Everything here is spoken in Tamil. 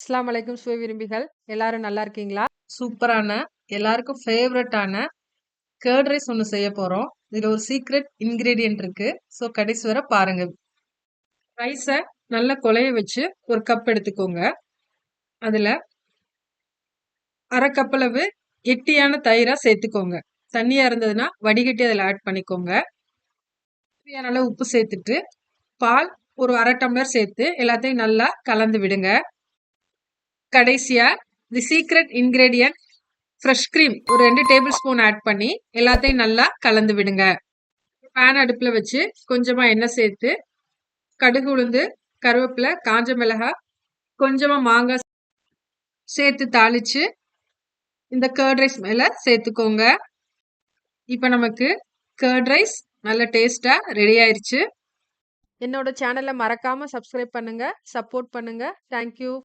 அஸ்ஸலாமு அலைக்கும் சுவை விரும்பிகள் எல்லாரும் நல்லா இருக்கீங்களா? சூப்பரான எல்லாருக்கும் ஃபேவரட்டான கர்ட் ரைஸ் ஒன்று செய்ய போறோம். இதுல ஒரு சீக்ரெட் இன்கிரீடியன்ட் இருக்கு. ஸோ கடைசி வரை பாருங்க. ரைஸை நல்லா குழைய வச்சு ஒரு கப் எடுத்துக்கோங்க. அதுல அரை கப் அளவு கெட்டியான தயிரா சேர்த்துக்கோங்க. தண்ணியா இருந்ததுன்னா வடிகட்டி அதில் ஆட் பண்ணிக்கோங்க. தேவையான அளவு உப்பு சேர்த்துட்டு பால் ஒரு அரை டம்ளர் சேர்த்து எல்லாத்தையும் நல்லா கலந்து விடுங்க. கடைசியா தி சீக்ரெட் இன்கிரீடியன்ட் ஃப்ரெஷ் கிரீம் ஒரு 2 டேபிள் ஸ்பூன் ஆட் பண்ணி எல்லாத்தையும் நல்லா கலந்து விடுங்க. பேன் அடுப்புல வச்சு கொஞ்சமா எண்ணெய் சேர்த்து கடுகு உளுந்து கருவேப்பிலை காஞ்ச மிளகாய் கொஞ்சமா மாங்காய் சேர்த்து தாளிச்சு இந்த கர்ட் ரைஸ் மேல சேர்த்துக்கோங்க. இப்ப நமக்கு கர்ட் ரைஸ் நல்ல டேஸ்டா ரெடி ஆயிருச்சு. என்னோட சேனலை மறக்காம சப்ஸ்கிரைப் பண்ணுங்க, சப்போர்ட் பண்ணுங்க. தேங்க்யூ.